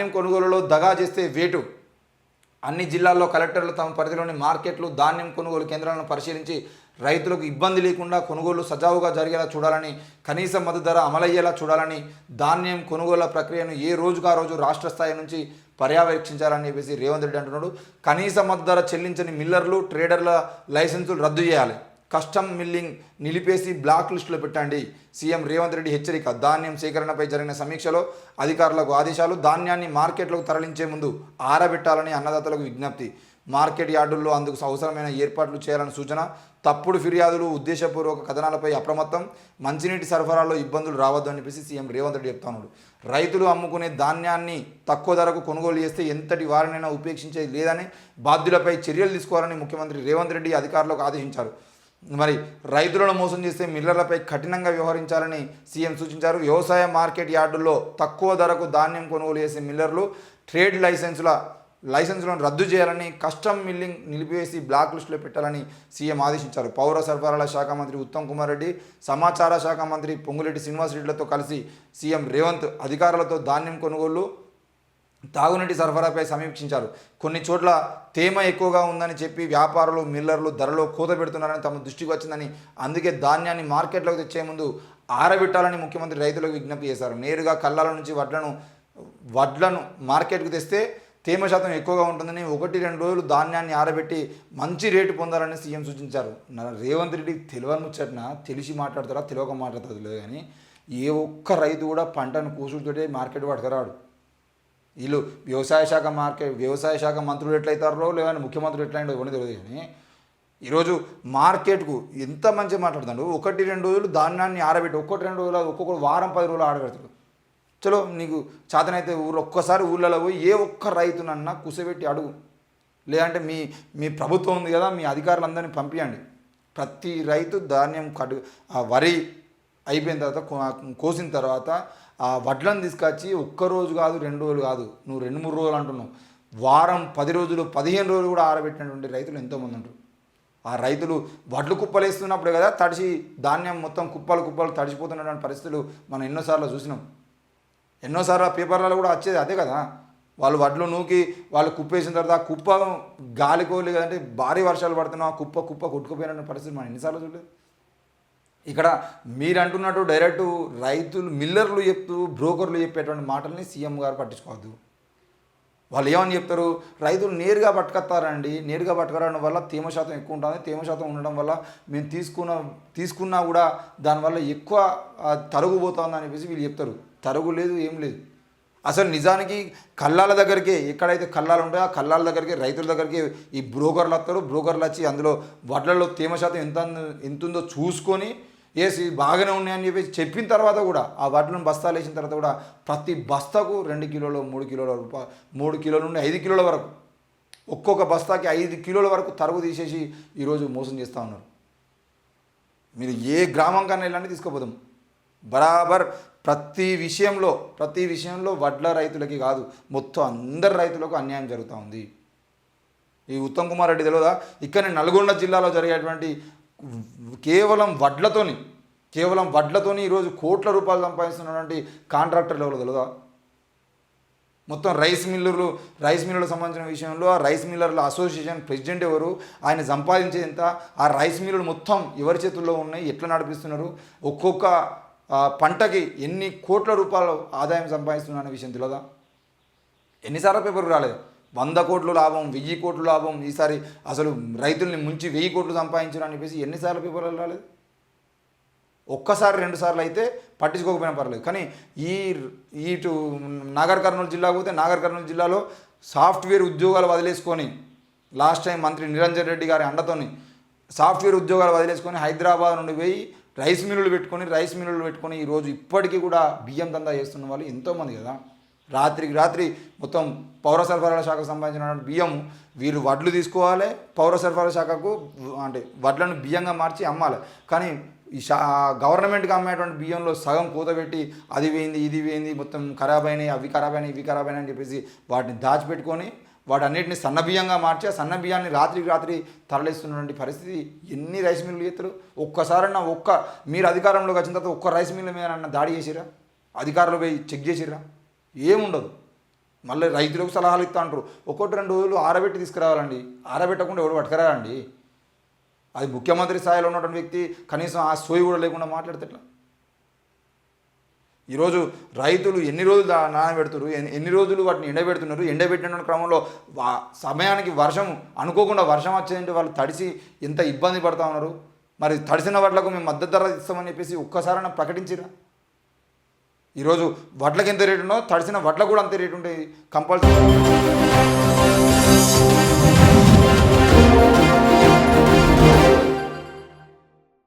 ధాన్యం కొనుగోలులో దగా చేస్తే వేటు. అన్ని జిల్లాల్లో కలెక్టర్లు తమ పరిధిలోని మార్కెట్లు, ధాన్యం కొనుగోలు కేంద్రాలను పరిశీలించి రైతులకు ఇబ్బంది లేకుండా కొనుగోలు సజావుగా జరిగేలా చూడాలని, కనీస మద్దతు ధర అమలయ్యేలా చూడాలని, ధాన్యం కొనుగోళ్ల ప్రక్రియను ఏ రోజుకు ఆ రోజు రాష్ట్ర స్థాయి నుంచి పర్యవేక్షించాలని చెప్పేసి రేవంత్ రెడ్డి అంటున్నాడు. కనీస మద్దతు ధర చెల్లించని మిల్లర్లు, ట్రేడర్ల లైసెన్సులు రద్దు చేయాలి. కస్టమ్ మిల్లింగ్ నిలిపేసి బ్లాక్ లిస్టులో పెట్టండి. సీఎం రేవంత్ రెడ్డి హెచ్చరిక. ధాన్యం సేకరణపై జరిగిన సమీక్షలో అధికారులకు ఆదేశాలు. ధాన్యాన్ని మార్కెట్లకు తరలించే ముందు ఆరబెట్టాలని అన్నదాతలకు విజ్ఞప్తి. మార్కెట్ యార్డుల్లో అందుకు అవసరమైన ఏర్పాట్లు చేయాలని సూచన. తప్పుడు ఫిర్యాదులు, ఉద్దేశపూర్వక కథనాలపై అప్రమత్తం. మంచినీటి సరఫరాలో ఇబ్బందులు రావద్దు అని చెప్పేసి సీఎం రేవంత్ రెడ్డి చెప్తున్నాడు. రైతులు అమ్ముకునే ధాన్యాన్ని తక్కువ ధరకు కొనుగోలు చేస్తే ఎంతటి వారినైనా ఉపేక్షించేది లేదని, బాధ్యులపై చర్యలు తీసుకోవాలని ముఖ్యమంత్రి రేవంత్ రెడ్డి అధికారులకు ఆదేశించారు. మరి రైతులను మోసం చేస్తే మిల్లర్లపై కఠినంగా వ్యవహరించాలని సీఎం సూచించారు. వ్యవసాయ మార్కెట్ యార్డుల్లో తక్కువ ధరకు ధాన్యం కొనుగోలు చేసే మిల్లర్లు, ట్రేడ్ లైసెన్సులను రద్దు చేయాలని, కస్టమ్ మిల్లింగ్ నిలిపివేసి బ్లాక్ లిస్టులో పెట్టాలని సీఎం ఆదేశించారు. పౌర సరఫరాల శాఖ మంత్రి ఉత్తమ్ కుమార్ రెడ్డి, సమాచార శాఖ మంత్రి పొంగులేటి శ్రీనివాసరెడ్డిలతో కలిసి సీఎం రేవంత్ అధికారులతో ధాన్యం కొనుగోలు, తాగునీటి సరఫరాపై సమీక్షించారు. కొన్ని చోట్ల తేమ ఎక్కువగా ఉందని చెప్పి వ్యాపారులు, మిల్లర్లు ధరలో కోత పెడుతున్నారని తమ దృష్టికి వచ్చిందని, అందుకే ధాన్యాన్ని మార్కెట్లోకి తెచ్చే ముందు ఆరబెట్టాలని ముఖ్యమంత్రి రైతులకు విజ్ఞప్తి చేశారు. నేరుగా కళ్ళాల నుంచి వడ్లను మార్కెట్కు తెస్తే తేమ శాతం ఎక్కువగా ఉంటుందని, 1-2 రోజులు ధాన్యాన్ని ఆరబెట్టి మంచి రేటు పొందాలని సీఎం సూచించారు. రేవంత్ రెడ్డి తెలియని ముచ్చటన తెలిసి మాట్లాడతారా, తెలియక మాట్లాడతారు లేదు, కానీ ఏ ఒక్క రైతు కూడా పంటను కూసుడుతోటే మార్కెట్ పట్టుకురాడు. వీళ్ళు వ్యవసాయ శాఖ మంత్రులు ఎట్లయితారో లేదని ముఖ్యమంత్రులు ఎట్లయిందో ఇవన్నీ తెలియదు. కానీ ఈరోజు మార్కెట్కు ఎంత మంచిగా మాట్లాడుతాడు. 1-2 రోజులు ధాన్యాన్ని ఆరబెట్టి, 1-2 రోజులు, ఒక్కొక్క వారం 10 రోజులు ఆరబెడతాడు. చలో నీకు చేతనైతే ఒక్కసారి ఊళ్ళలో పోయి ఏ ఒక్క రైతునన్నా కుసబెట్టి అడుగు. లేదంటే మీ ప్రభుత్వం ఉంది కదా, మీ అధికారులందరినీ పంపించండి. ప్రతి రైతు ధాన్యం వరి అయిపోయిన తర్వాత, కోసిన తర్వాత ఆ వడ్లను తీసుకొచ్చి ఒక్కరోజు కాదు, 2 రోజులు కాదు, నువ్వు 2-3 రోజులు అంటున్నావు, వారం 10 రోజులు 15 రోజులు కూడా ఆరబెట్టినటువంటి రైతులు ఎంతోమంది ఉంటారు. ఆ రైతులు వడ్లు కుప్పలేస్తున్నప్పుడే కదా తడిసి ధాన్యం మొత్తం కుప్పలు తడిసిపోతున్నటువంటి పరిస్థితులు మనం ఎన్నోసార్లు చూసినాం. ఎన్నోసార్లు పేపర్లలో కూడా వచ్చేది అదే కదా. వాళ్ళు వడ్లు నూకి వాళ్ళు కుప్పేసిన తర్వాత ఆ కుప్ప గాలికోలి కదంటే భారీ వర్షాలు పడుతున్నాం, ఆ కుప్ప కొట్టుకుపోయిన పరిస్థితి మనం ఎన్నిసార్లు చూడలేదు. ఇక్కడ మీరు అంటున్నట్టు డైరెక్ట్ రైతులు, మిల్లర్లు చెప్తూ, బ్రోకర్లు చెప్పేటువంటి మాటల్ని సీఎం గారు పట్టించుకోవద్దు. వాళ్ళు ఏమని చెప్తారు, రైతులు నేరుగా పట్టుకొస్తారండి, నేరుగా పట్టుకురావడం వల్ల తేమ శాతం ఎక్కువ ఉంటుంది, తేమ శాతం ఉండడం వల్ల మేము తీసుకున్నా కూడా దానివల్ల ఎక్కువ తరుగు పోతుందని చెప్పేసి వీళ్ళు చెప్తారు. తరుగు లేదు, ఏం లేదు. అసలు నిజానికి కల్లాల దగ్గరికి, ఎక్కడైతే కల్లాలు ఉంటాయో ఆ కల్లాల దగ్గరికి, రైతుల దగ్గరికి ఈ బ్రోకర్లు వస్తారు. బ్రోకర్లు వచ్చి అందులో వడ్లలో తేమ శాతం ఎంత ఉందో చూసుకొని వేసి బాగానే ఉన్నాయని చెప్పేసి చెప్పిన తర్వాత కూడా ఆ వడ్లను బస్తాలు వేసిన తర్వాత కూడా ప్రతి బస్తాకు 2 కిలోలు, 3 కిలోల 3 కిలోల నుండి 5 కిలోల వరకు, ఒక్కొక్క బస్తాకి 5 కిలోల వరకు తరుగు తీసేసి ఈరోజు మోసం చేస్తూ ఉన్నారు. మీరు ఏ గ్రామం కన్నా వెళ్ళండి తీసుకుపోదాం, బరాబర్ ప్రతి విషయంలో వడ్ల రైతులకి కాదు, మొత్తం అందరు రైతులకు అన్యాయం జరుగుతూ ఉంది. ఈ ఉత్తమ్ కుమార్ రెడ్డి తెలియదా, ఇక్కడ నల్గొండ జిల్లాలో జరిగేటువంటి కేవలం వడ్లతోని ఈరోజు కోట్ల రూపాయలు సంపాదిస్తున్నటువంటి కాంట్రాక్టర్లు ఎవరో తెలియదా. మొత్తం రైస్ మిల్లులకు సంబంధించిన విషయంలో ఆ రైస్ మిల్లర్ల అసోసియేషన్ ప్రెసిడెంట్ ఎవరు, ఆయన సంపాదించేది ఎంత, ఆ రైస్ మిల్లులు మొత్తం ఎవరి చేతుల్లో ఉన్నాయి, ఎట్లా నడిపిస్తున్నారు, ఒక్కొక్క పంటకి ఎన్ని కోట్ల రూపాయలు ఆదాయం సంపాదిస్తున్న విషయం తెలియదా. ఎన్నిసార్లు పేపర్కి రాలేదు. 100 కోట్లు లాభం, 1000 కోట్లు లాభం, ఈసారి అసలు రైతుల్ని ముంచి 1000 కోట్లు సంపాదించారు అని చెప్పేసి ఎన్నిసార్లు పేపర్లు రాలేదు. ఒక్కసారి 2 సార్లు అయితే పట్టించుకోకపోయినా పర్లేదు. కానీ ఇటు నాగర్ కర్నూలు జిల్లాకు పోతే నాగర్ కర్నూలు జిల్లాలో సాఫ్ట్వేర్ ఉద్యోగాలు వదిలేసుకొని, లాస్ట్ టైం మంత్రి నిరంజన్ రెడ్డి గారి అండతోని సాఫ్ట్వేర్ ఉద్యోగాలు వదిలేసుకొని హైదరాబాద్ నుండి పోయి రైస్ మిల్లులు పెట్టుకొని ఈరోజు ఇప్పటికీ కూడా బియ్యం దందా చేస్తున్న వాళ్ళు ఎంతోమంది కదా. రాత్రి మొత్తం పౌర సరఫరాల శాఖకు సంబంధించిన బియ్యం వీళ్ళు వడ్లు తీసుకోవాలి, పౌర సరఫరాల శాఖకు అంటే వడ్లను బియ్యంగా మార్చి అమ్మాలి. కానీ ఈ గవర్నమెంట్కి అమ్మేటువంటి బియ్యంలో సగం కూతబెట్టి అది వేయింది, ఇది వేయింది, మొత్తం ఖరాబ్ అయినాయి, ఇవి ఖరాబ్ అయినాయి అని చెప్పేసి వాటిని దాచిపెట్టుకొని వాటన్నిటిని సన్న బియ్యంగా మార్చి ఆ సన్న బియ్యాన్ని రాత్రి తరలిస్తున్నటువంటి పరిస్థితి ఎన్ని రైస్ మిల్లులు చేస్తారు. ఒక్కసారన్నా మీరు అధికారంలోకి వచ్చిన తర్వాత ఒక్క రైస్ మిల్లు మీద దాడి చేసిరా, అధికారులు పోయి చెక్ చేసిరా, ఏముండదు. మళ్ళీ రైతులకు సలహాలు ఇస్తా అంటారు. ఒకటి 2 రోజులు ఆరబెట్టి తీసుకురావాలండి. ఆరబెట్టకుండా ఎవడు పట్టుకురారండి. అది ముఖ్యమంత్రి స్థాయిలో ఉన్నటువంటి వ్యక్తి కనీసం ఆ సోయి కూడా లేకుండా మాట్లాడితే ఎట్లా? ఈరోజు రైతులు ఎన్ని రోజులు నానబెడుతున్నారు, ఎన్ని రోజులు వాటిని ఎండబెడుతున్నారు. ఎండబెట్టిన క్రమంలో సమయానికి వర్షం అనుకోకుండా వర్షం వచ్చేదంటే వాళ్ళు తడిసి ఎంత ఇబ్బంది పడుతూ ఉన్నారు. మరి తడిసిన వడ్లకు మేము మద్దతు ధర ఇస్తామని చెప్పేసి ఒక్కసారైనా ప్రకటించిరా? ఈరోజు వడ్లకి ఎంత రేటు ఉన్నో తడిసిన వడ్లకు కూడా అంతే రేటు ఉంటాయి కంపల్సరీ.